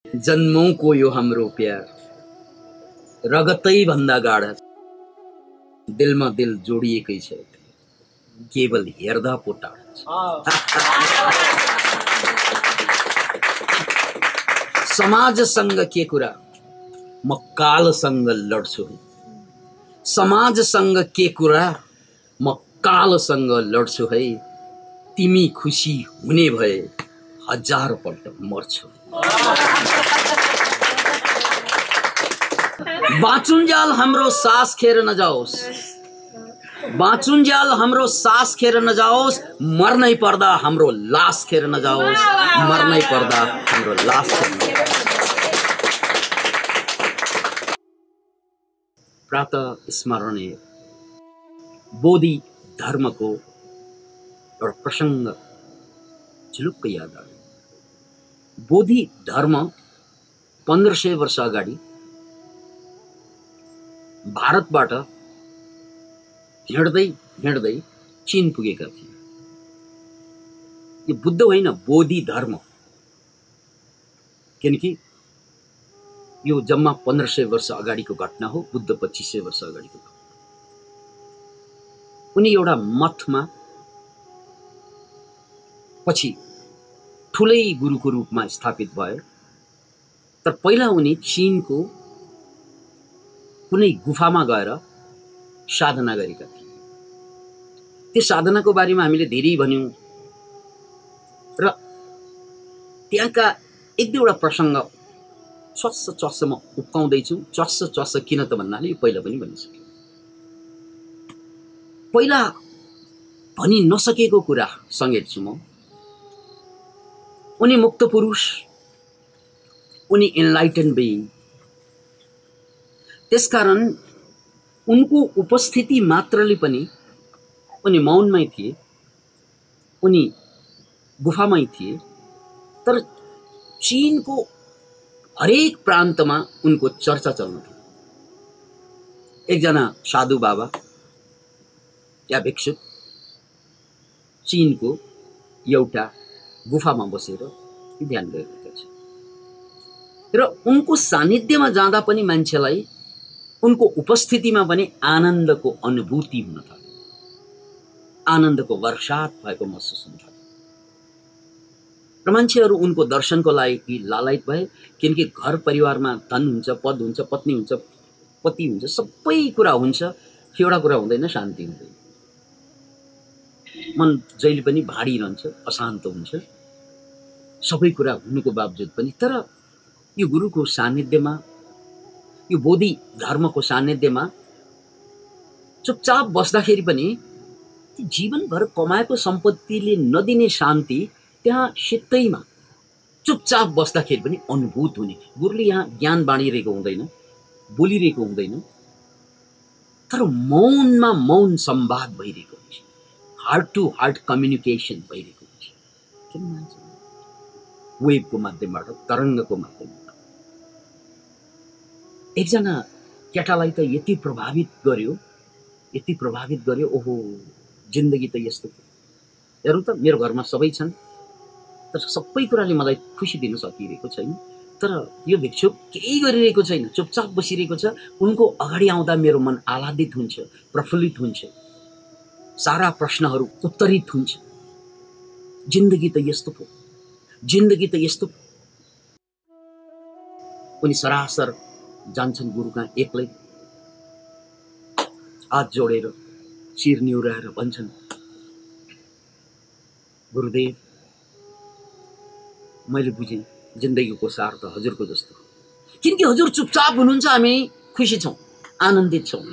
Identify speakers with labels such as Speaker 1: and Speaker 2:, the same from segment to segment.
Speaker 1: जन्मौको यो हाम्रो प्यार रगतै भन्दा गाढा दिलमा दिल जोडिएकै छ केवल हेर्दा पो टाढा छ। समाजसँग के कुरा म कालसँग लड्छु है। समाजसँग के कुरा म कालसँग लड्छु है। तिमी खुसी हुने भए 1000 पल्ट मर्छु। बाँचुन्जेल हाम्रो सास खेर नजाओस्। बाँचुन्जेल हाम्रो सास खेर नजाओस्। मर्नै पर्दा हाम्रो लास खेर नजाओस्। मर्नै पर्दा हाम्रो लास खेर नजाओस्। प्रातः स्मरणीय बोधि धर्मको एउटा प्रसङ्ग झुलुक्क याद आयो। बोधि धर्म 1500 वर्ष अगाडि भारतबाट हिँड्दै हिँड्दै चीन पुगेका थिए। यो बुद्ध होइन, बोधि धर्म। किनकि यो जम्मा 1500 वर्ष अगाडिको घटना हो। बुद्ध 2500 वर्ष अगाडिको घटना। उनी एउटा मठमा पछि ठुलै गुरुको रूपमा स्थापित भयो। तर पहिला उनी चीनको कुनै गुफामा गएर साधना गरेका थिए। त्यो साधनाको बारेमा हामीले धेरै भन्यौं र त्यहाँका एक दुईवटा प्रसङ्ग चस्स म उक्काउँदैछु। चस्स किन त भन्नाले यो पहिला पनि भनिसकेँ। पहिला भनि नसकेको कुरा सङ्गेट्छु म। उनी मुक्त पुरुष, उनी एनलाइटन बिइङ। त्यसकारण उनको उपस्थिति मात्रले पनि उनी मौनमै थिए, उनी गुफामै थिए। तर चीनको हरेक प्रान्तमा उनको चर्चा चल्न थियो। एकजना साधु बाबा या भिक्षु चीनको एउटा गुफामा बसेर ध्यान गरिरहेका छन् र उनको सानिध्यमा जाँदा पनि मान्छेलाई उनको उपस्थितिमा पनि आनन्दको अनुभूति हुन थाल्यो। आनन्दको वर्षात भएको महसुस हुन थाल्यो र मान्छेहरू उनको दर्शनको लागि लालायत भए। किनकि घर परिवारमा धन हुन्छ, पद हुन्छ, पत्नी हुन्छ, पति हुन्छ, सबै कुरा हुन्छ। एउटा कुरा हुँदैन, शान्ति हुँदैन। मन जहिले पनि भाडिरहन्छ, अशान्त हुन्छ, सबै कुरा हुनुको बावजुद पनि। तर यो गुरुको सानिध्यमा, यो बोधि धर्मको सानिध्यमा चुपचाप बस्दाखेरि पनि जीवनभर कमाएको सम्पत्तिले नदिने शान्ति त्यहाँ सित्तैमा चुपचाप बस्दाखेरि पनि अनुभूत हुने। गुरुले यहाँ ज्ञान बाँडिरहेको हुँदैन, बोलिरहेको हुँदैन, तर मौनमा मौन संवाद भइरहेको हुन्छ। हार्ट टु हार्ट कम्युनिकेसन भइरहेको हुन्छ। किन मान्छ? वेभको माध्यमबाट, तरङ्गको माध्यमबाट। एकजना केटालाई त यति प्रभावित गर्यो, यति प्रभावित गर्यो। ओहो, जिन्दगी त यस्तो। हेरौँ त, मेरो घरमा सबै छन्, तर सबै कुराले मलाई खुसी दिन सकिरहेको छैन। तर यो भिक्षु केही गरिरहेको छैन, चुपचाप बसिरहेको छ। उनको अगाडि आउँदा मेरो मन आह्लादित हुन्छ, प्रफुल्लित हुन्छ, सारा प्रश्नहरू उत्तरित हुन्छ। जिन्दगी त यस्तो पो, जिन्दगी त यस्तो पो। उनी सरासर जान्छन् गुरुका एक्लै, हात जोडेर शिर निहुराएर भन्छन्, गुरुदेव, मैले बुझेँ जिन्दगीको सार त हजुरको जस्तो। किनकि हजुर चुपचाप हुनुहुन्छ, हामी खुसी छौँ, आनन्दित छौँ।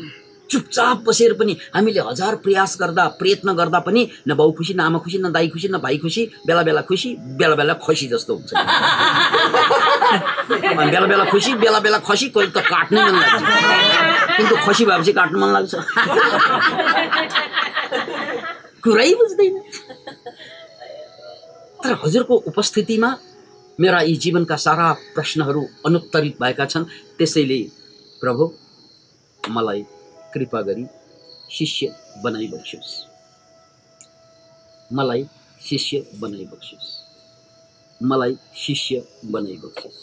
Speaker 1: चुपचाप बसेर पनि हामीले 1000 प्रयास गर्दा, प्रयत्न गर्दा पनि न बाउ खुसी, न आमा खुसी, न दाई खुसी, न भाइ खुसी। बेला बेला खुसी, बेला बेला खसी जस्तो हुन्छ। बेला बेला खुसी, बेला बेला खसी। कोही त काट्नै मन लाग्छ, किन्तु खसी भएपछि काट्नु मन लाग्छ। कुरै बुझ्दैन। तर हजुरको उपस्थितिमा मेरा यी जीवनका सारा प्रश्नहरू अनुत्तरित भएका छन्। त्यसैले प्रभु, मलाई कृपा गरी शिष्य बनाइबक्सोस्, मलाई शिष्य बनाइबक्सोस्, मलाई शिष्य बनाइबक्सोस्।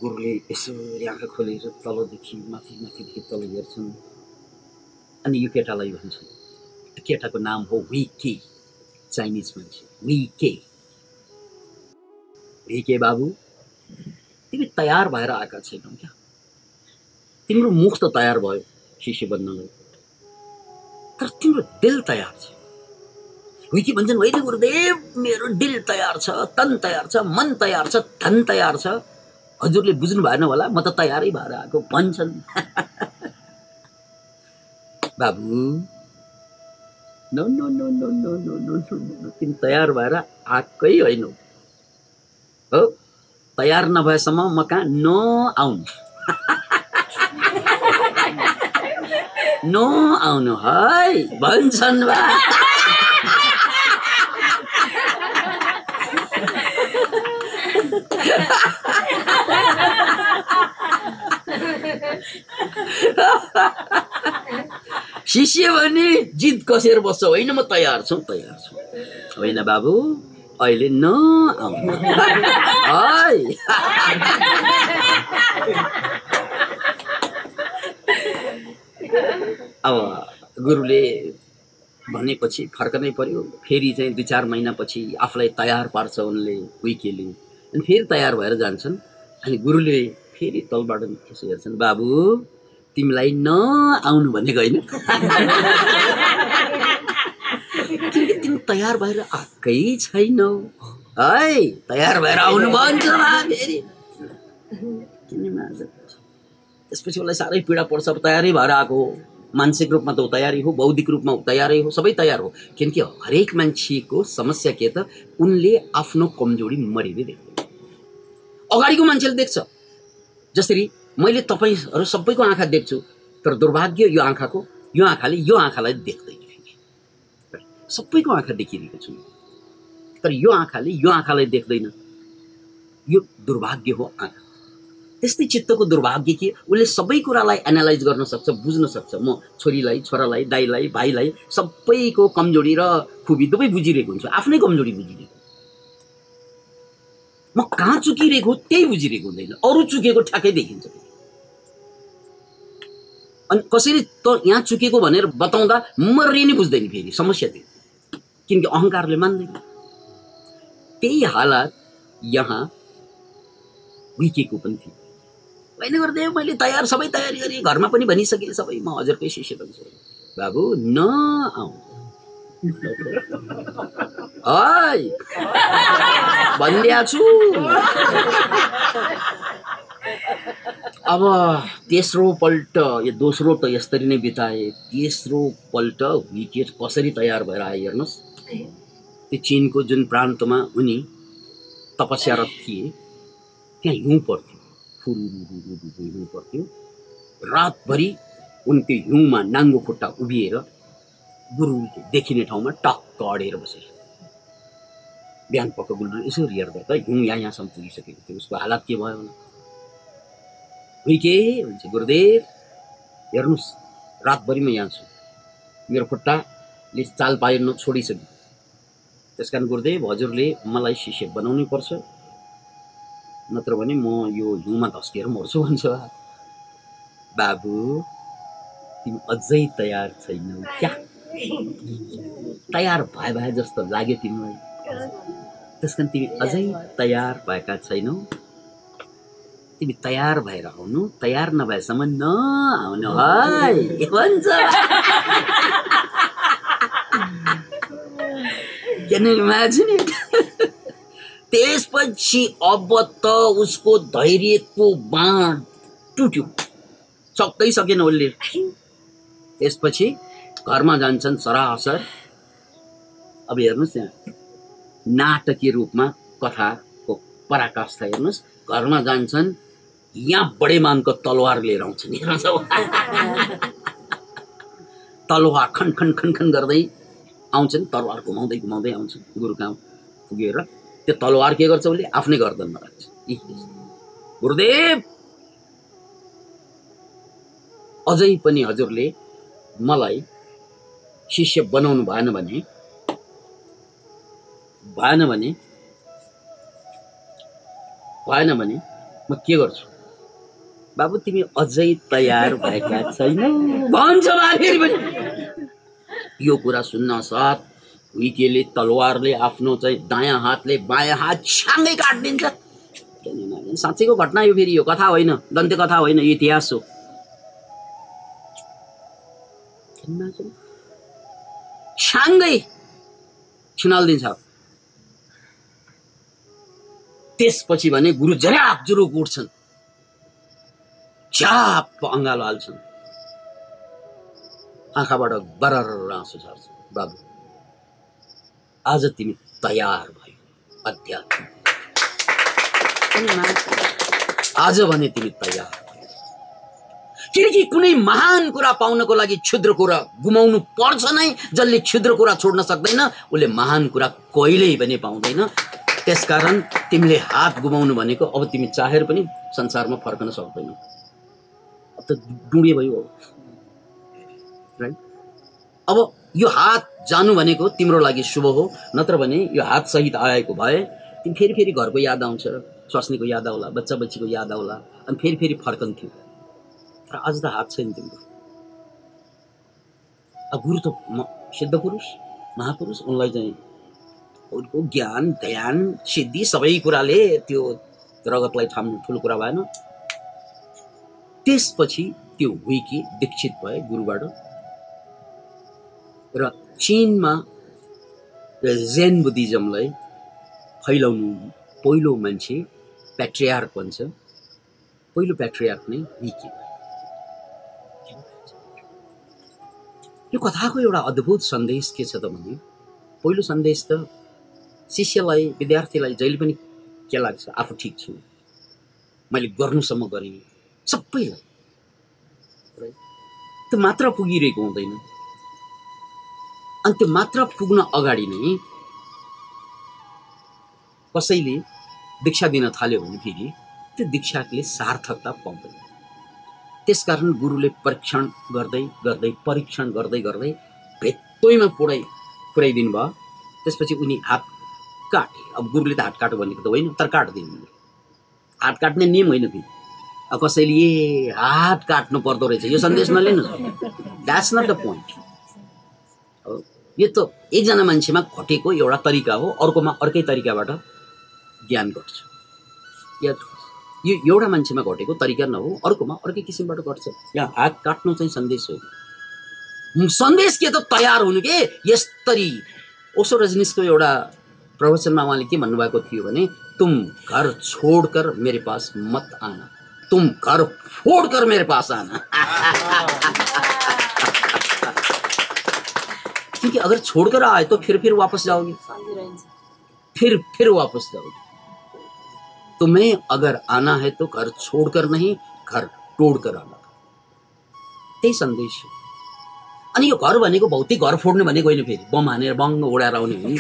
Speaker 1: गुरुले यसरी आँखा खोलेर तलदेखि माथि माथिदेखि तल हेर्छन् अनि यो केटालाई भन्छन्। केटाको नाम हो विके, चाइनिज मान्छे विके। विके बाबु, तिमी तयार भएर आएका छैनौ क्या? तिम्रो मुख त तयार भयो शिष्य बन्नलाई, तर तिम्रो दिल तयार छ। विके भन्छन्, होइन गुरुदेव, मेरो दिल तयार छ, तन तयार छ, मन तयार छ, धन तयार छ। हजुरले बुझ्नु भएन होला, म त तयारै भएर आएको भन्छन्। बाबु, no no no no no no no no, तिमी तयार भएर आएकै होइनौ हो। तयार नभएसम्म म कहाँ नआउनु, नआउनु है भन्छन् बा। शिष्य भने जिद कसेर बस्छ, होइन म तयार छु, तयार छु। होइन बाबु, अहिले नआउनु है। अब गुरुले भनेपछि फर्कनै पर्यो। फेरि चाहिँ 2-4 महिनापछि आफूलाई तयार पार्छ उनले, विकेले, अनि फेरि तयार भएर जान्छन्। अनि गुरुले फेरि तलबाट यसो हेर्छन्, बाबु तिमीलाई नआउनु भनेको होइन, किनकि तिमी तयार भएर आएकै छैनौ है। तयार भएर आउनु भन्छ फेरि। त्यसपछि उसलाई साह्रै पीडा पर्छ। तयारै भएर आएको हो, मानसिक रूपमा त ऊ तयारी हो, बौद्धिक रूपमा ऊ तयारै हो, सबै तयार हो। किनकि हरेक मान्छेको समस्या के त, उनले आफ्नो कमजोरी मरिँदै देख्दैन। अगाडिको मान्छेले देख्छ। जसरी मैले तपाईहरू सबैको आँखा देख्छु, तर दुर्भाग्य यो आँखाको, यो आँखाले यो आँखालाई देख्दैन। सबैको आँखा देखिरहेको छु, तर यो आँखाले यो आँखालाई देख्दैन। यो दुर्भाग्य हो आँखा। त्यस्तै चित्तको दुर्भाग्य के, उसले सबै कुरालाई एनालाइज गर्न सक्छ, बुझ्न सक्छ। म छोरीलाई, छोरालाई, दाइलाई, भाइलाई सबैको कमजोरी र खुबी दुवै बुझिरहेको हुन्छु, आफ्नै कमजोरी बुझिरहेको। म कहाँ चुकिरहेको त्यही बुझिरहेको हुँदैन, अरू चुकेको ठ्याक्कै देखिन्छ। अनि कसरी त यहाँ चुकेको भनेर बताउँदा मर्ने नै बुझ्दैन फेरि, समस्या थियो। किनकि अहङ्कारले मान्दैन। त्यही हालत यहाँ विकेको पनि थियो। होइन गुरुदेव, मैले तयार, सबै तयारी गरेँ, घरमा पनि भनिसकेँ, सबै म हजुरकै शिष्य बन्छु। बाबु नआउ है भनिदिया छु। अब तेस्रो पल्ट, यो दोस्रो त यसरी नै बिताए। तेस्रो पल्ट विकेट कसरी तयार भएर आए हेर्नुहोस्। त्यो चीनको जुन प्रान्तमा उनी तपस्यारत थिए, त्यहाँ हिउँ पर्थ्यो, फुरुरुरुरु हिउँ पर्थ्यो। रातभरि उनको हिउँमा नाङ्गो खुट्टा उभिएर गुरु देखिने ठाउँमा टक्क अडेर बसे। बिहान पक्क गुरु यसो हेर्दा त हिउँ यहाँसम्म पुगिसकेको थियो। उसको हालत के भयो होला। विके भन्छ, गुरुदेव हेर्नुहोस्, रातभरि म यहाँ छु, मेरो खुट्टाले चाल पार्न छोडिसक्यो। त्यसकारण गुरुदेव, हजुरले मलाई शिष्य बनाउनै पर्छ, नत्र भने म यो हिउँमा धस्किएर मर्छु भन्छ। बाबु तिमी अझै तयार छैनौ क्या? तयार भए जस्तो लाग्यो तिमीलाई, त्यसकारण तिमी अझै तयार भएका छैनौ। तिमी तयार भएर आउनु, तयार नभएसम्म नआउनु है भन्छ। Can you imagine it? त्यसपछि अब त उसको धैर्यको बाँध टुट्यो, सक्दै सकेन उसले। त्यसपछि घरमा जान्छन् सरासर। अब हेर्नुहोस् यहाँ नाटकीय रूपमा कथाको पराकाष्ठा हेर्नुहोस्। घरमा जान्छन्, यहाँ बडेमानको तलवार लिएर आउँछन्। तलवार खन खन खन खन गर्दै आउँछन्, तलवार घुमाउँदै घुमाउँदै आउँछन्। गुरु कहाँ पुगेर त्यो तलवार के गर्छ, उसले आफ्नै गर्दनमा राख्छ। गुरुदेव, अझै पनि हजुरले मलाई शिष्य बनाउनु भएन भने म के गर्छु? बाबु तिमी अझै तयार भएका छैनौ भन्छ फेरि पनि। यो कुरा सुन्न साथ हुइकेले तलवारले आफ्नो चाहिँ दायाँ हातले बायाँ हात छ्याङ्गै काटिदिन्छ। साँच्चैको घटना यो, फेरि यो कथा होइन, दन्त्य कथा होइन, यो इतिहास हो। छ्याङ्गै छिनाल्दिन्छ। त्यसपछि भने गुरु झ्याक जुरुक उठ्छन्, झ्याप अँगालो हाल्छन्, आँखाबाट बरर आँसु झर्छ। बाबु आज तिमी तयार भयो अध्यात्म, आज भने तिमी तयार भयो। किनकि कुनै महान कुरा पाउनको लागि क्षुद्र कुरा गुमाउनु पर्छ नै। जसले क्षुद्र कुरा छोड्न सक्दैन उसले महान कुरा कहिल्यै पनि पाउँदैन। त्यसकारण तिमीले हात गुमाउनु भनेको अब तिमी चाहेर पनि संसारमा फर्कन सक्दैनौ। अब त डुँडे भयो, राइट? अब यो हात जानु भनेको तिम्रो लागि शुभ हो, नत्र भने यो हात सहित आएको भए तिमी फेरि फेरि घरको याद आउँछ, स्वास्नीको याद आउला, बच्चा बच्चीको याद आउला, अनि फेरि फेरि फर्कन्थ्यो। तर आज त हात छैन तिम्रो। अब गुरु त सिद्ध पुरुष, महापुरुष, उनलाई चाहिँ उनको ज्ञान ध्यान सिद्धि सबै कुराले त्यो रगतलाई थाम्नु ठुलो कुरा भएन। त्यसपछि त्यो विकी दीक्षित भए गुरुबाट, र चीनमा जेन बुद्धिज्मलाई फैलाउनु पहिलो मान्छे प्याट्रियार्क भन्छ, पहिलो प्याट्रियार्क नै विकी। यो कथाको एउटा अद्भुत सन्देश के छ त भने, पहिलो सन्देश त शिष्यलाई, विद्यार्थीलाई जहिले पनि के लाग्छ, आफू ठिक छु, मैले गर्नुसम्म गरेँ सबैलाई, त्यो मात्र पुगिरहेको हुँदैन। अनि त्यो मात्र पुग्न अगाडि नै कसैले दीक्षा दिन थाल्यो भने फेरि त्यो दीक्षाले सार्थकता पाउँदैन। त्यसकारण गुरुले परीक्षण गर्दै गर्दै परीक्षण गर्दै गर्दै भेत्तोइमा पुर्याइदिनु भयो। त्यसपछि उनी हात काटे। अब गुरुले त हात काटो भनेको त होइन, तर काट्दिनु। हात काट्ने नियम होइन फेरि। अब कसैले ए हात काट्नु पर्दो रहेछ यो सन्देश नलिनु, द्याट्स नट द पोइन्ट। यो त एकजना मान्छेमा घटेको एउटा तरिका हो, अर्कोमा अर्कै तरिकाबाट ज्ञान घट्छ। यो एउटा मान्छेमा घटेको तरिका नहो, अर्कोमा अर्कै किसिमबाट घट्छ। यहाँ हात काट्नु चाहिँ सन्देश हो। सन्देश के त तयार हुनु के। यसरी ओशो रजनीशको एउटा प्रवचनमा उहाँले के भन्नुभएको थियो भने, तुम घर छोडकर मेरे पास मत आना, तुम घर फोडकर मेरे पास आना। क्योंकि अगर छोड़कर आए तो फिर वापस जाओगे, फिर वापस जाओगे। तुम्हें अगर आना है तो घर छोड़कर नहीं, घर तोड़कर आना। त्यही सन्देश हो। अनि यो घर भनेको भौतिक घर फोड्ने भनेको होइन, फेरि बम हानेर बङ्ग उडाएर आउने होइन।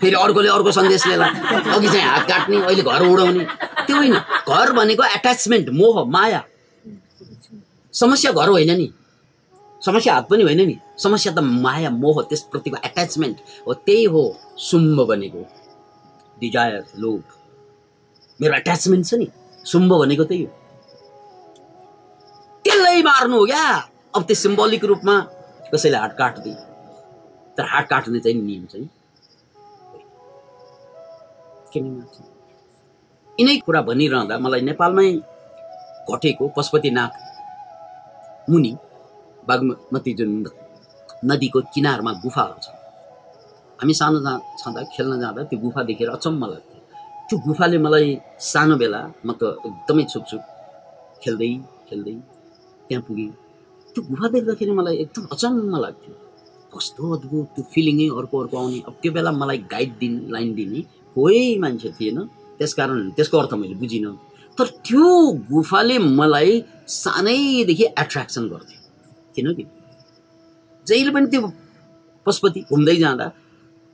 Speaker 1: फेरि अर्कोले अर्को सन्देश लिएला, अघि चाहिँ हात काट्ने, अहिले घर उडाउने, त्यो होइन। घर भनेको एट्याचमेन्ट, मोह, माया। समस्या घर होइन नि, समस्या हात पनि होइन नि, समस्या त माया मोह, त्यसप्रतिको एट्याचमेन्ट हो। त्यही हो शुम्भ भनेको, डिजायर, लोभ। मेरो एट्याचमेन्ट छ नि, शुम्भ भनेको त्यही हो। त्यसलाई मार्नु हो क्या। अब त्यो सिम्बोलिक रूपमा कसैले हात काट्दै, तर हात काट्ने चाहिँ नियम चाहिँ यिनै कुरा भनिरहँदा मलाई नेपालमै घटेको पशुपतिनाथ मुनि बागमती जुन नदीको किनारमा गुफाहरू छ, हामी सानो छँदा खेल्न जाँदा त्यो गुफा देखेर अचम्म लाग्थ्यो। त्यो गुफाले मलाई सानो बेला, म त एकदमै छुकछुक खेल्दै खेल्दै त्यहाँ पुगेँ। त्यो गुफा देख्दाखेरि मलाई एकदम अचम्म लाग्थ्यो। कस्तो अद्भुत त्यो फिलिङै अर्को आउने। अब त्यो बेला मलाई लाइन दिने कोही मान्छे थिएन, त्यसकारण त्यसको अर्थ मैले बुझिनँ। तर त्यो गुफाले मलाई सानैदेखि एट्र्याक्सन गर्थ्यो। किनकि जहिले पनि त्यो पशुपति घुम्दै जाँदा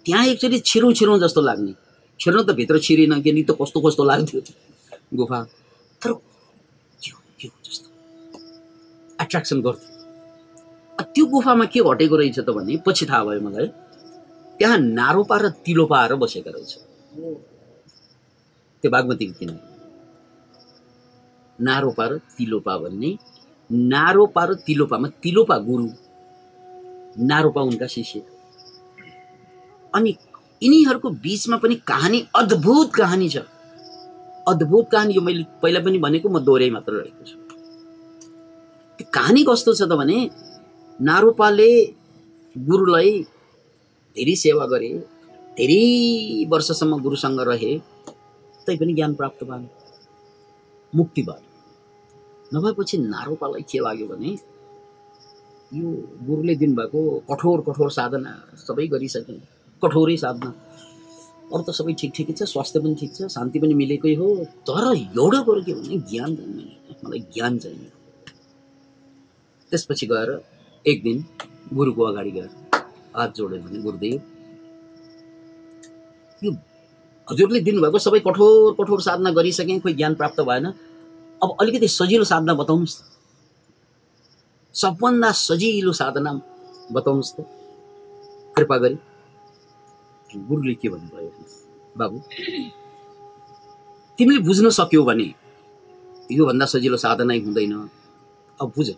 Speaker 1: त्यहाँ एकचोटि छिरौँ जस्तो लाग्ने। छिर्न त भित्र छिरेन कि नि, त कस्तो लाग्थ्यो गुफा, तर के हो जस्तो एट्र्याक्सन गर्थ्यो। त्यो गुफामा के घटेको रहेछ त भने पछि थाहा भयो मलाई, त्यहाँ नारोपा र तिलोपाहरू बसेका रहेछ त्यो बागमतीको किनारमा। नारोपा र तिलोपा भन्ने। नारोपा र तिलोपामा तिलोपा गुरु, नारोपा उनका शिष्य। अनि यिनीहरूको बीचमा पनि कहानी, अद्भुत कहानी छ। अद्भुत कहानी, यो मैले पहिला पनि भनेको, म दोहोऱ्याइ मात्र रहेको छु। त्यो कहानी कस्तो छ त भने, नारोपाले गुरुलाई धेरै सेवा गरे, धेरै वर्षसम्म गुरुसँग रहे, तैपनि ज्ञान प्राप्त भएन, मुक्ति भएन। नभएपछि नारोपालाई के लाग्यो भने, यो गुरुले दिनुभएको कठोर कठोर साधना सबै गरिसके, कठोरै साधना, अरू त सबै ठिक ठिकै छ, स्वास्थ्य पनि ठिक छ, शान्ति पनि मिलेकै हो, तर एउटा कुरो के भने ज्ञान चाहिने, मलाई ज्ञान चाहिने। त्यसपछि गएर एक दिन गुरुको अगाडि गएर हात जोडेर भने, गुरुदेव, यो हजुरले दिनुभएको सबै कठोर कठोर साधना गरिसकेँ, खोइ ज्ञान प्राप्त भएन, अब अलिकति सजिलो साधना बताउनुहोस् त, सबभन्दा सजिलो साधना बताउनुहोस् त कृपा गरी। गुरुले के भन्नुभयो, बाबु तिमीले बुझ्न सक्यौ भने योभन्दा सजिलो साधना हुँदैन। अब बुझ,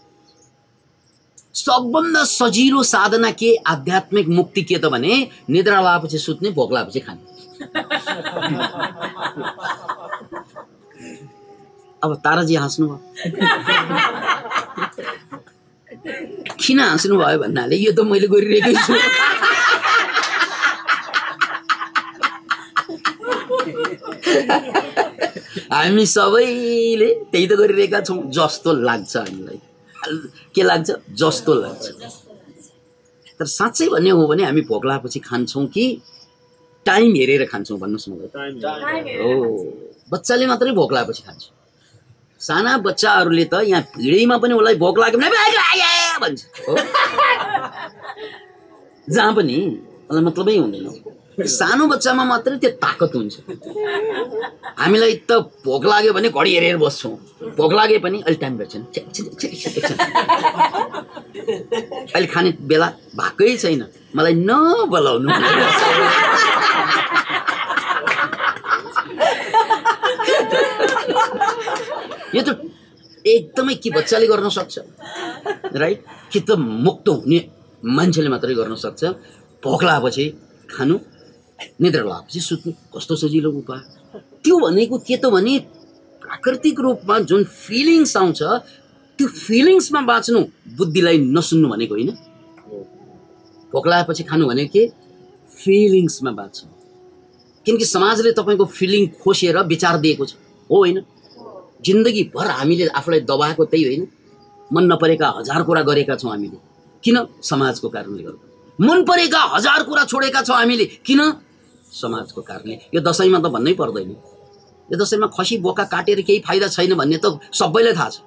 Speaker 1: सबभन्दा सजिलो साधना के, आध्यात्मिक मुक्ति के त भने निद्रा लाएपछि सुत्ने, भोक लागेपछि खाने। अब ताराजी हाँस्नु भयो। किन हाँस्नु भयो भन्नाले यो त मैले गरिरहेकै छु। हामी सबैले त्यही त गरिरहेका छौँ जस्तो लाग्छ हामीलाई। के लाग्छ? जस्तो लाग्छ। तर साँच्चै भन्ने हो भने हामी भोक लागेपछि खान्छौँ कि टाइम हेरेर खान्छौँ भन्नुहोस् मलाई? हो, बच्चाले मात्रै भोक लागेपछि खान्छ। साना बच्चाहरूले त यहाँ भिडैमा पनि उसलाई भोक लाग्यो भने भन्छ, हो, जहाँ पनि उसलाई मतलबै हुँदैन। सानो बच्चामा मात्रै त्यो ताकत हुन्छ। हामीलाई त भोक लाग्यो भने घडी हेरेर बस्छौँ, भोक लागे पनि अहिले टाइम गर्छ, अहिले खाने बेला भएकै छैन, मलाई नबोलाउनु। यो त एकदमै कि बच्चाले गर्न सक्छ, राइट, कि त मुक्त हुने मान्छेले मात्रै गर्न सक्छ। भोक लागेपछि खानु, निद्रा लागेपछि सुत्नु, कस्तो सजिलो उपाय। त्यो भनेको के त भने प्राकृतिक रूपमा जुन फिलिङ्स आउँछ त्यो फिलिङ्समा बाँच्नु, बुद्धिलाई नसुन्नु भनेको होइन। भोक लागेपछि खानु भनेको के? फिलिङ्समा बाँच्नु। किनकि समाजले तपाईँको फिलिङ खोसेर विचार दिएको छ, हो होइन? जिन्दगीभर हामीले आफूलाई दबाएको त्यही होइन? मन नपरेका हजार कुरा गरेका छौँ हामीले, किन? समाजको कारणले गर्दा। मन परेका हजार कुरा छोडेका छौँ हामीले, किन? समाजको कारणले। यो दसैँमा त भन्नै पर्दैन, यो दसैँमा खसी बोका काटेर केही फाइदा छैन भन्ने त सबैलाई थाहा छ।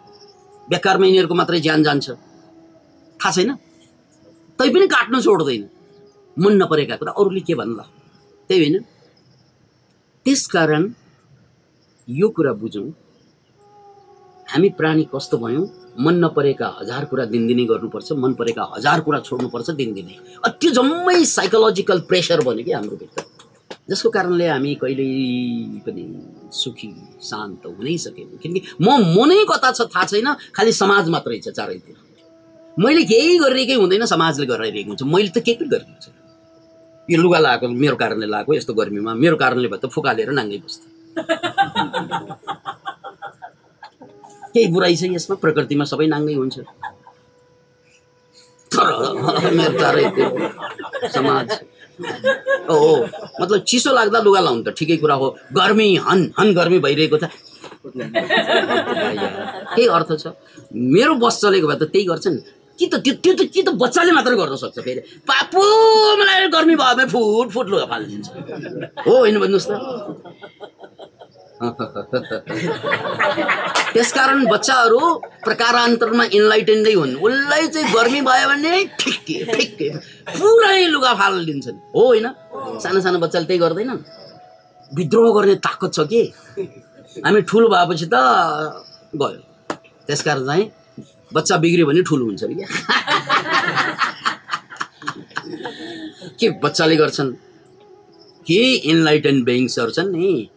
Speaker 1: बेकारमा यिनीहरूको मात्रै ज्यान जान्छ, थाहा छैन? तै पनि काट्नु छोड्दैन, मन नपरेका कुरा। अरूले के भन्ला, त्यही होइन? त्यसकारण यो कुरा बुझौँ, हामी प्राणी कस्तो भयौँ? मन नपरेका हजार कुरा दिनदिनै गर्नुपर्छ, मन परेका हजार कुरा छोड्नुपर्छ दिनदिनै। त्यो जम्मै साइकोलोजिकल प्रेसर भन्यो कि हाम्रो भित्र, जसको कारणले हामी कहिल्यै पनि सुखी शान्त हुनै सकेनौँ। किनकि म नै कता छ थाहा छैन, खालि समाज मात्रै छ चारैतिर। मैले केही गरिरहेकै हुँदैन, समाजले गराइरहेको हुन्छ। मैले त केही पनि गरिरहेको छु। यो लुगा लगाएको मेरो कारणले लगाएको, यस्तो गर्मीमा मेरो कारणले भयो त फुकालेर नाङ्गै बस्छु। केही बुराइ छ यसमा? प्रकृतिमा सबै नाङ्गै हुन्छ, तर मेरो चारैतिर समाज। ओ मतलब चिसो लाग्दा लुगा लाउनु त ठिकै कुरा हो, गर्मी हन गर्मी भइरहेको छ, केही अर्थ छ? मेरो बस चलेको भए त त्यही गर्छ नि। कि त त्यो त बच्चाले मात्र गर्न सक्छ। फेरि पापु मलाई गर्मी भयो भने फुट लुगा फालिदिन्छ, हो होइन? भन्नुहोस् त। त्यसकारण बच्चाहरू प्रकारान्तरमा इन्लाइटेन्डै हुन्। उसलाई चाहिँ गर्मी भयो भने ठिक्के पुरै लुगा फालिदिन्छन्, हो होइन? सानो सानो बच्चाले त्यही गर्दैन? विद्रोह गर्ने ताकत छ कि? हामी ठुलो भएपछि त गयो। त्यसकारण चाहिँ बच्चा बिग्रियो भने ठुलो हुन्छ क्या। के बच्चाले गर्छन् कि इन्लाइटेन्ड बिइङ्सहरू छन् नि,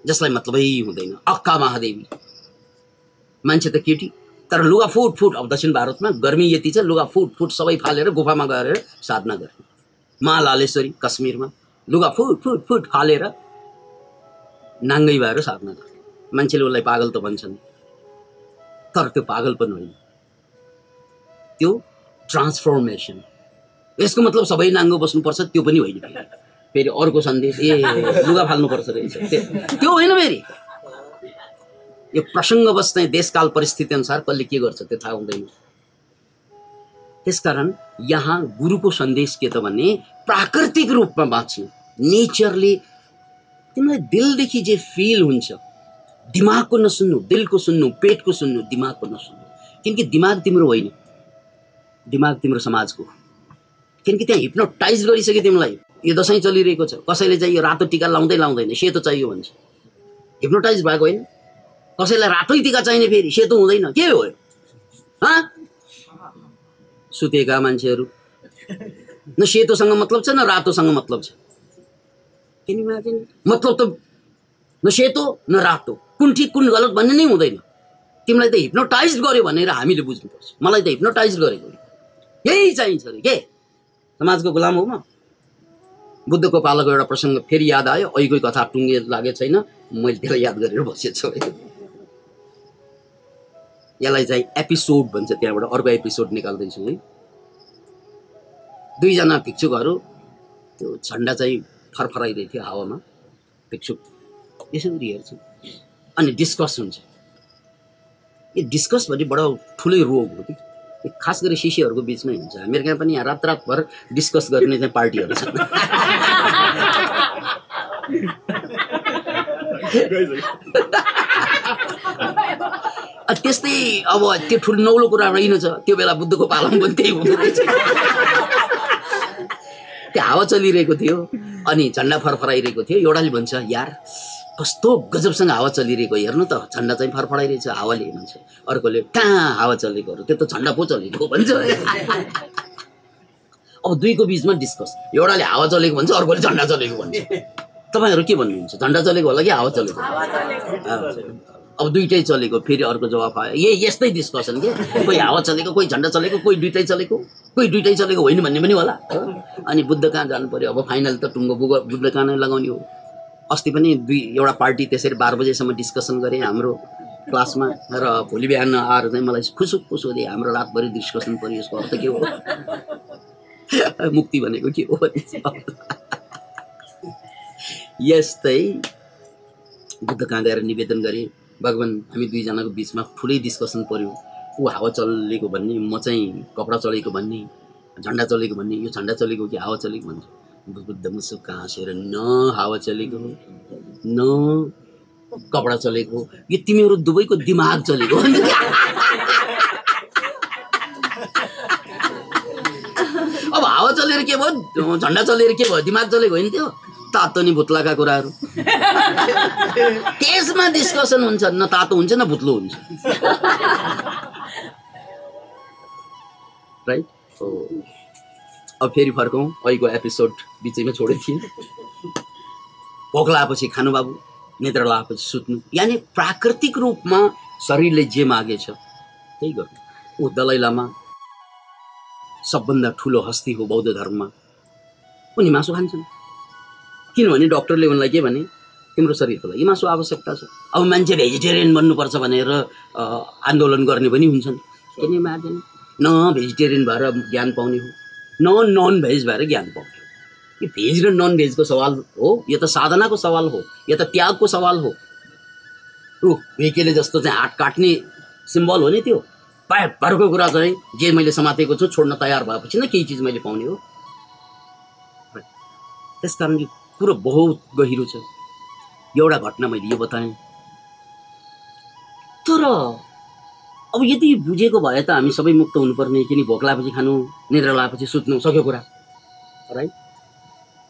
Speaker 1: जसलाई मतलबै हुँदैन। अक्का महादेवी मान्छे त केटी तर लुगा फुट फुट। अब दक्षिण भारतमा गर्मी यति छ, लुगा फुट फुट सबै फालेर गुफामा गएर साधना गर्ने। महालालेश्वरी कश्मीरमा लुगा फुट फुट फुट फालेर नाङ्गै भएर साधना गर्ने। मान्छेले उसलाई पागल त भन्छन्, तर त्यो पागलपन होइन, त्यो ट्रान्सफर्मेसन। यसको मतलब सबै नाङ्गो बस्नुपर्छ त्यो पनि होइन। फेरि अर्को सन्देश, ए लुगा फाल्नुपर्छ रहेछ, त्यो होइन। फेरि यो प्रसङ्गवश चाहिँ देशकाल परिस्थिति अनुसार कसले के गर्छ त्यो थाहा हुँदैन। त्यसकारण यहाँ गुरुको सन्देश के त भने प्राकृतिक रूपमा बाँच्नु। नेचरले तिमीलाई दिलदेखि जे फिल हुन्छ, दिमागको नसुन्नु, दिलको सुन्नु, पेटको सुन्नु, दिमागको नसुन्नु। किनकि दिमाग तिम्रो होइन, दिमाग तिम्रो समाजको। किनकि त्यहाँ हिप्नोटाइज गरिसक्यो तिमीलाई। यो दसैँ चलिरहेको छ, कसैले चाहिँ यो रातो टिका लाउँदै लाउँदैन, सेतो चाहियो भन्छ। हिप्नोटाइज भएको होइन। कसैलाई रातै टिका चाहिने, फेरि सेतो हुँदैन, के हो? सुतेका मान्छेहरू न सेतोसँग मतलब छ न रातोसँग मतलब छ। किन मतलब त न सेतो न रातो, कुन ठिक कुन गलत भन्ने नै हुँदैन। तिमीलाई त हिप्नोटाइज गर्यो भनेर हामीले बुझ्नुपर्छ। मलाई त हिप्नोटाइज गरेको यही चाहिन्छ अरे के? समाजको गुलाम हो म? बुद्धको पालाको एउटा प्रसङ्ग फेरि याद आयो। अहिलेको कथा टुङ्गे लागेको छैन, मैले त्यसलाई याद गरेर बसेछु। यसलाई चाहिँ एपिसोड भन्छ, त्यहाँबाट अर्को एपिसोड निकाल्दैछु है। दुईजना भिक्षुकहरू त्यो झन्डा चाहिँ फरफराइरहेको थियो हावामा। भिक्षुक यसरी हेर्छ अनि डिस्कस हुन्छ। यो डिस्कस भन्ने बडो ठुलै रोग हो कि, खास गरी शिष्यहरूको बिचमै हुन्छ। हाम्रो कहाँ पनि यहाँ रात रातभर डिस्कस गर्ने चाहिँ पार्टीहरू छन्। त्यस्तै अब त्यो ठुलो नौलो कुरा रहेनछ। त्यो बेला बुद्धको पालामा पनि त्यही हुँदो रहेछ। त्यो हावा चलिरहेको थियो अनि झन्डा फरफराइरहेको थियो। एउटाले भन्छ, यार कस्तो गजबसँग हावा चलिरहेको, हेर्नु त झन्डा चाहिँ फरफराइरहेछ हावाले भन्छ। अर्कोले कहाँ हावा चलेको, त्यो त झन्डा पो चलेको भन्छ। अब दुईको बिचमा डिस्कस। एउटाले हावा चलेको भन्छ, अर्कोले झन्डा चलेको भन्छ। तपाईँहरू के भन्नुहुन्छ? झन्डा चलेको होला कि हावा चलेको? अब दुईटै चलेको। फेरि अर्को जवाफ आयो, यस्तै डिस्कसन के, कोही हावा चलेको, कोही झन्डा चलेको, कोही दुईटै चलेको, कोही दुईटै चलेको होइन भन्ने पनि होला। अनि बुद्ध कहाँ जानु पर्यो? अब फाइनल त टुङ्गो बुद्ध कहाँ नै लगाउने हो। अस्ति पनि एउटा पार्टी त्यसरी 12 बजेसम्म डिस्कसन गरे हाम्रो क्लासमा, र भोलि बिहान आएर चाहिँ मलाई खुसुक सोधे, हाम्रो रातभरि डिस्कसन पर्यो, यसको अर्थ के हो? मुक्ति भनेको के हो? यस्तै बुद्ध कहाँ गएर निवेदन गरे, भगवान हामी दुईजनाको बिचमा ठुलै डिस्कसन पर्यो। ऊ हावा चलेको भन्ने, म चाहिँ कपडा चलेको भन्ने, झन्डा चलेको भन्ने, यो झन्डा चलेको कि हावा चलेको भन्छ। बुद्ध मुसुक हाँसेर, न हावा चलेको न कपडा चलेको, यो तिमीहरू दुवैको दिमाग चलेको। अब हावा चलेर के भयो, झन्डा चलेर के भयो, दिमाग चलेको होइन त्यो? तातो नि भुत्लाका कुराहरू त्यसमा डिस्कसन हुन्छ। न तातो हुन्छ न भुत्लो हुन्छ, राइट? अब फेरि फर्कौँ। अहिलेको एपिसोड बिचैमा छोडेको थिएँ। भोक लागेपछि खानु बाबु, निद्रा लागेपछि सुत्नु, यानि प्राकृतिक रूपमा शरीरले जे मागेछ त्यही गर्नु। ऊ दलाई लामा सबभन्दा ठुलो हस्ती हो बौद्ध धर्ममा। उनी मासु खान्छन् किनभने डक्टरले उनलाई के भने, तिम्रो शरीरको लागि मासु आवश्यकता छ। अब मान्छे भेजिटेरियन बन्नुपर्छ भनेर आन्दोलन गर्ने पनि हुन्छन्। किन मार्दैन? न भेजिटेरियन भएर ज्ञान पाउने हो, न नन भेज भएर ज्ञान पाउने हो। यो भेज र नन भेजको सवाल हो, यो त साधनाको सवाल हो, यो त त्यागको सवाल हो। वेकेले जस्तो चाहिँ हात काट्ने सिम्बल हो नि त्यो। भरको कुरा चाहिँ जे मैले समातेको छु छोड्न तयार भएपछि न केही चिज मैले पाउने हो। त्यसकारण यो कुरो बहुत गहिरो छ। एउटा घटना मैले यो बताएँ, तर अब यदि बुझेको भए त हामी सबै मुक्त हुनुपर्ने। किन भोक लागेपछि खानु, निद्रा लागेपछि सुत्नु, सक्यो कुरा, राइट?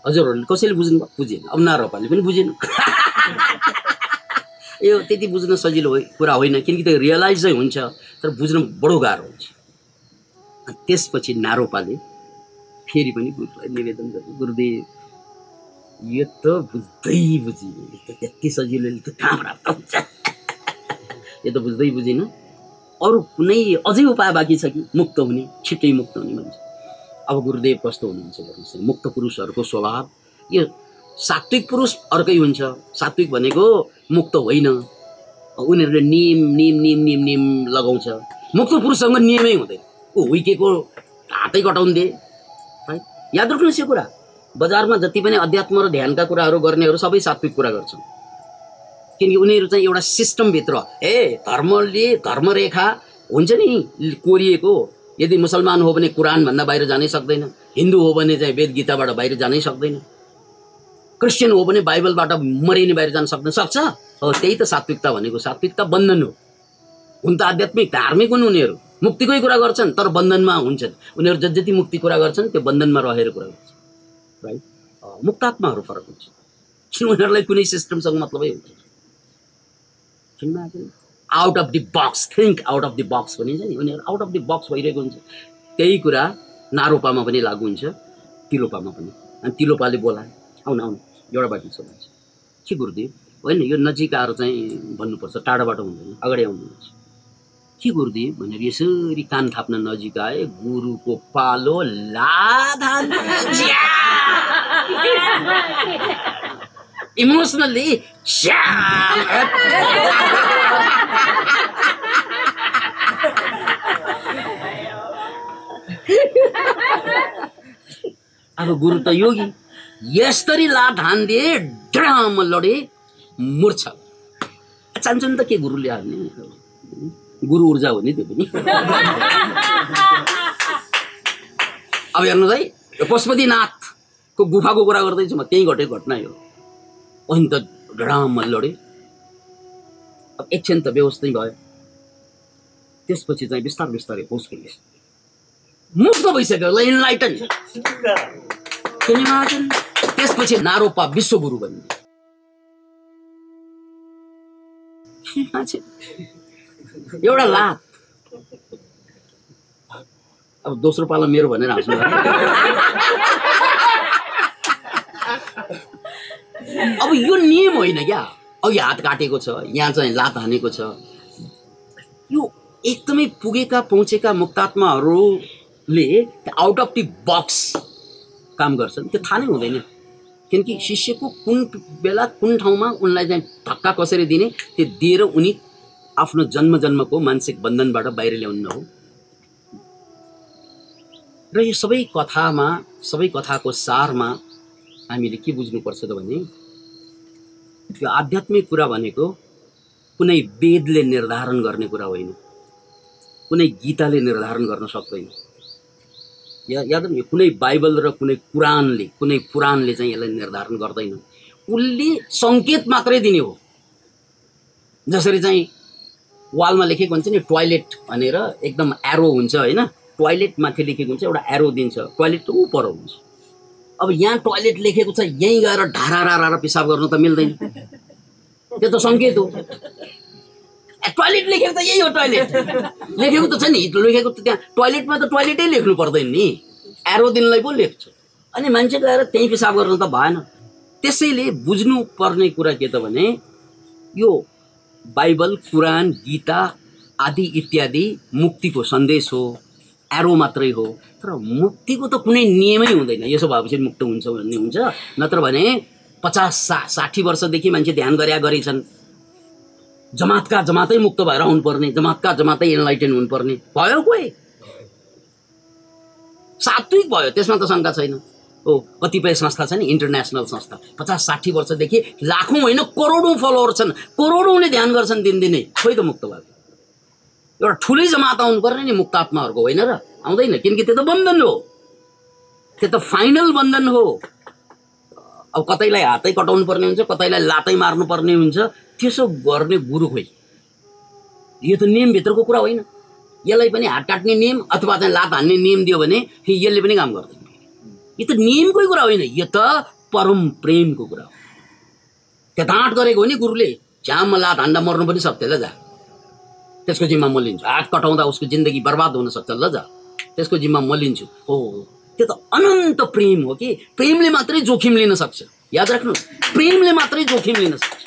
Speaker 1: हजुरहरूले कसैले बुझ्नु भयो? बुझेन। अब नारोपाले पनि बुझेन। यो त्यति बुझ्न सजिलो कुरा होइन, किनकि त्यो रियलाइज चाहिँ हुन्छ तर बुझ्न बडो गाह्रो हुन्छ। अनि त्यसपछि नारोपाले फेरि पनि गुरुलाई निवेदन गर्नु, गुरुदेव यो त बुझ्दै बुझिने, त्यति सजिलोले त कहाँ प्राप्त हुन्छ? यो त बुझ्दै बुझिन। अरू कुनै अझै उपाय बाँकी छ कि मुक्त हुने, छिट्टै मुक्त हुने भन्छ। अब गुरुदेव कस्तो हुनुहुन्छ भन्नुहोस्। मुक्त पुरुषहरूको स्वभाव यो सात्विक पुरुष अर्कै हुन्छ। सात्विक भनेको मुक्त होइन, उनीहरूले नियम नियम नियम नियम नियम लगाउँछ। मुक्त पुरुषसँग नियमै हुँदैन। ऊ हुइकेको हातै कटाउनु दे है। याद राख्नुहोस् यो कुरा। बजारमा जति पनि अध्यात्म र ध्यानका कुराहरू गर्नेहरू सबै सात्विक कुरा गर्छन्, किनकि उनीहरू चाहिँ एउटा सिस्टमभित्र धर्मले धर्मरेखा हुन्छ नि कोरिएको। यदि मुसलमान हो भने कुरानभन्दा बाहिर जानै सक्दैन, हिन्दू हो भने चाहिँ वेद गीताबाट बाहिर जानै सक्दैन, क्रिस्चियन हो भने बाइबलबाट मरिने बाहिर जान सक्दैन। सक्छ हो, त्यही त सात्विकता भनेको। सात्विकता बन्धन हो। हुन त आध्यात्मिक धार्मिक हुन् उनीहरू, मुक्तिकै कुरा गर्छन् तर बन्धनमा हुन्छन्। उनीहरू जति मुक्ति कुरा गर्छन् त्यो बन्धनमा रहेर कुरा गर्छन्, राइट। मुक्तात्माहरू फरक हुन्छ, किन उनीहरूलाई कुनै सिस्टमसँग मतलबै हुन्छ। Out of the box, think out of the box भनिन्छ नि, उनीहरू आउट अफ द बक्स भइरहेको हुन्छ। त्यही कुरा नारोपामा पनि लागु हुन्छ, तिलोपामा पनि। अनि तिलोपाले बोलाए, आउनु आउनु एउटा बाटो छ भन्छ। के गुरुदेव होइन, यो नजिक आएर चाहिँ भन्नुपर्छ, टाढाबाट हुँदैन, अगाडि आउनुहुन्छ। के गुरुदेव भनेर यसरी कान थाप्न नजिक आए। गुरुको पालो लाधान इमोसनली अब गुरु त योगी, यस्तरी लात हान्दिए ड्राम लडे मूर्छा। चाहन्छन् त के गुरुले हाल्ने, गुरु ऊर्जा हो नि त्यो पनि। अब हेर्नुहोस् है, पशुपतिनाथको गुफाको कुरा गर्दैछु म, त्यही घटेको घटना हो। अनि त ड्राम लडे। अब एकछिन त बेहोस नै भयो, त्यसपछि चाहिँ बिस्तार बिस्तारै होस पुगेछ, मुक्त भइसक्यो, इनलाइटन। त्यसपछि नारोपा विश्वगुरु बन्ने। एउटा लात। अब दोस्रो पालो मेरो भनेर हाँस्नु। अब यो नियम होइन क्या। अघि हात काटेको छ, यहाँ चाहिँ लात हानेको छ। यो एकदमै पुगेका पहुँचेका मुक्तात्माहरूले आउट अफ द बक्स काम गर्छन्, त्यो थाहा नै हुँदैन। किनकि शिष्यको कुन बेला कुन ठाउँमा उनलाई चाहिँ धक्का कसरी दिने, त्यो दिएर उनी आफ्नो जन्म जन्मको मानसिक बन्धनबाट बाहिर ल्याउनु हो। र यो सबै कथामा, सबै कथाको सारमा हामीले के बुझ्नुपर्छ त भने, यो आध्यात्मिक कुरा भनेको कुनै वेदले निर्धारण गर्ने कुरा होइन, कुनै गीताले निर्धारण गर्न सक्दैन। याद नि, कुनै बाइबल र कुनै पुराणले चाहिँ यसलाई निर्धारण गर्दैन। उसले सङ्केत मात्रै दिने हो। जसरी चाहिँ वालमा लेखेको हुन्छ नि टोयलेट भनेर, एकदम एरो हुन्छ होइन, टोयलेट माथि लेखेको हुन्छ, एउटा एरो दिन्छ, टोयलेट त ऊ पर हुन्छ। अब यहाँ टोयलेट लेखेको छ, यहीँ गएर ढारा पिसाब गर्नु त मिल्दैन, त्यो त सङ्केत हो। टोयलेट लेखेको त यही हो, टोयलेट लेखेको त छ नि, लेखेको त त्यहाँ टोयलेटमा त टोयलेटै लेख्नु पर्दैन नि, एरो दिनलाई पो लेख्छ। अनि मान्छे गएर त्यहीँ पिसाब गर्नु त भएन। त्यसैले बुझ्नु पर्ने कुरा के त भने, यो बाइबल, कुरान, गीता आदि इत्यादि मुक्तिको सन्देश हो, एरो मात्रै हो। तर मुक्तिको त कुनै नियमै हुँदैन। यसो भएपछि मुक्त हुन्छ भन्ने हुन्छ, नत्र भने 50-60 वर्षदेखि मान्छे ध्यान गरेछन्, जमातका जमातै मुक्त भएर आउनुपर्ने, जमातका जमातै एनलाइटेन हुनुपर्ने भयो। कोही सात्विक भयो, त्यसमा त शङ्का छैन। हो, कतिपय संस्था छ नि, इन्टरनेसनल संस्था, 50-60 वर्षदेखि लाखौँ होइन करोडौँ फलोवर छन्, करोडौँले ध्यान गर्छन् दिनदिनै, खोइ त मुक्त भएको। एउटा ठुलै जमात आउनुपर्ने नि मुक्तात्माहरूको, होइन र? आउँदैन, किनकि त्यो त बन्धन हो, त्यो त फाइनल बन्धन हो। अब कतैलाई हातै कटाउनु पर्ने हुन्छ, कतैलाई लातै मार्नु पर्ने हुन्छ, त्यसो गर्ने गुरु खोइ? यो त नियमभित्रको कुरा होइन। यसलाई पनि हात काट्ने नियम अथवा चाहिँ लात हान्ने नियम दियो भने यसले पनि काम गर्दैन। यो त नियमकै कुरा होइन, यो त परम प्रेमको कुरा हो। त्यताँट गरेको हो नि गुरुले, झ्याममा लात हान्दा मर्नु पनि सक्छ, ल जा, त्यसको जिम्मा म लिन्छु। हात कटाउँदा उसको जिन्दगी बर्बाद हुन सक्छ, ल जा, त्यसको जिम्मा म लिन्छु। हो, त्यो त अनन्त प्रेम हो कि प्रेमले मात्रै जोखिम लिन सक्छ। याद राख्नु, प्रेमले मात्रै जोखिम लिन सक्छ।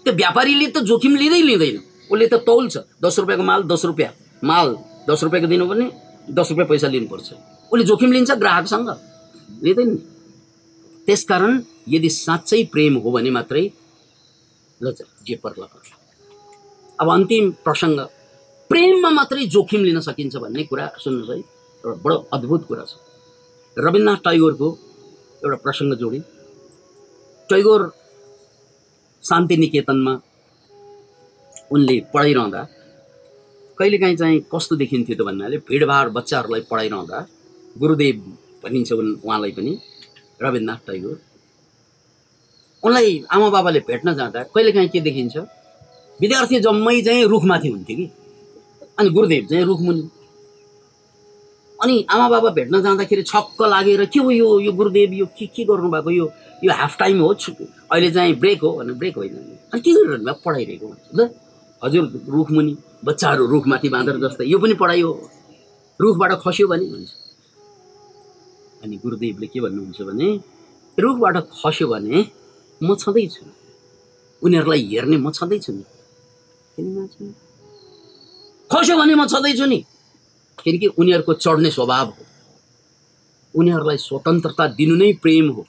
Speaker 1: त्यो व्यापारीले त जोखिम लिँदैन, उसले त तौल्छ। 10 रुपियाँको माल 10 रुपियाँ, माल 10 रुपियाँको दिनु भने 10 रुपियाँ पैसा लिनुपर्छ। उसले जोखिम लिन्छ ग्राहकसँग, लिँदैन नि। त्यसकारण यदि साँच्चै प्रेम हो भने मात्रै ल जे पर्ला पर्ला। अब अन्तिम प्रसङ्ग, प्रेममा मात्रै जोखिम लिन सकिन्छ भन्ने कुरा सुन्नुहोस् है, एउटा बडो अद्भुत कुरा छ। रवीन्द्रनाथ टैगोरको एउटा प्रसङ्ग जोडी। टैगोर शान्ति निकेतनमा उनले पढाइरहँदा कहिलेकाहीँ चाहिँ कस्तो देखिन्थ्यो त भन्नाले भिडभाड बच्चाहरूलाई पढाइरहँदा गुरुदेव भनिन्छ उहाँलाई पनि, रवीन्द्रनाथ टैगोर, उनलाई आमा बाबाले भेट्न जाँदा कहिलेकाहीँ के देखिन्छ, विद्यार्थी जम्मै चाहिँ रुखमाथि हुन्थ्यो कि, अनि गुरुदेव चाहिँ रुखमुनि। अनि आमा बाबा भेट्न जाँदाखेरि छक्क लागेर के हो यो गुरुदेव यो के गर्नुभएको, यो हाफ टाइम हो, अहिले चाहिँ ब्रेक हो भने ब्रेक होइन, अनि के गरिरहनु भएको, पढाइरहेको ल हजुर रुखमुनि, बच्चाहरू रुखमाथि बाँदर जस्तै, यो पनि पढाइ हो, रुखबाट खस्यो भने भन्छ। अनि गुरुदेवले के भन्नुहुन्छ भने रुखबाट खस्यो भने म छँदैछु, उनीहरूलाई हेर्ने म छँदैछु नि, खस्यो भने म छँदैछु नि, किनकि उनीहरूको चढ्ने स्वभाव हो। उनीहरूलाई स्वतन्त्रता दिनु नै प्रेम हो,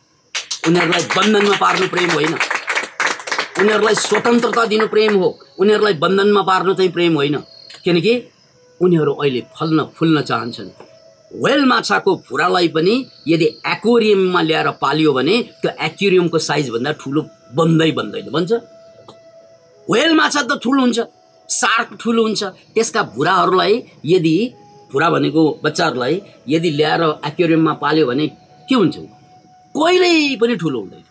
Speaker 1: उनीहरूलाई बन्धनमा पार्नु प्रेम होइन। उनीहरूलाई स्वतन्त्रता दिनु प्रेम हो, उनीहरूलाई बन्धनमा पार्नु चाहिँ प्रेम होइन। किनकि उनीहरू अहिले फल्न फुल्न चाहन्छन्। व्हेल माछाको भुरालाई पनि यदि एक्वेरियममा ल्याएर पालियो भने त्यो एक्वेरियमको साइजभन्दा ठुलो बन्दैन भन्छ। व्हेल माछा त ठुलो हुन्छ, सार्क ठुलो हुन्छ, त्यसका भुराहरूलाई यदि भुरा भनेको बच्चाहरूलाई यदि ल्याएर एक्वेरियममा पाल्यो भने के हुन्छ, कहिल्यै पनि ठुलो हुँदैन,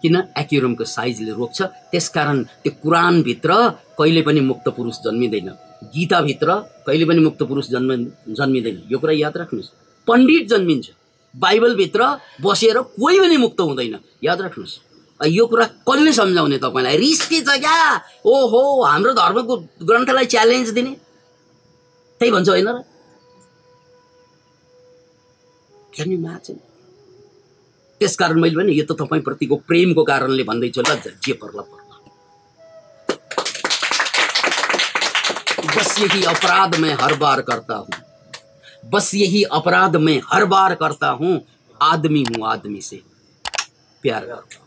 Speaker 1: किन एक्वेरियमको साइजले रोक्छ। त्यसकारण त्यो कुरानभित्र कहिले पनि मुक्त पुरुष जन्मिँदैन, गीताभित्र कहिले पनि मुक्त पुरुष जन्मिँदैन, यो कुरा याद राख्नुहोस्। पण्डित जन्मिन्छ, बाइबलभित्र बसेर कोही पनि मुक्त हुँदैन, याद राख्नुहोस्। यो कुरा कसले सम्झाउने तपाईँलाई, रिस्की छ क्या, ओहो हाम्रो धर्मको ग्रन्थलाई च्यालेन्ज दिने, त्यही भन्छ होइन र, हेर्ने माछे। त्यसकारण मैले भने यो त तपाईँप्रतिको प्रेमको कारणले भन्दैछु, ल जे पर्ला पर्ला। बस यही अपराध मैं हर बार करता हूँ, बस यही अपराध मैं हर बार करता हूँ, आदमी हूँ आदमी से प्यार करता हूँ।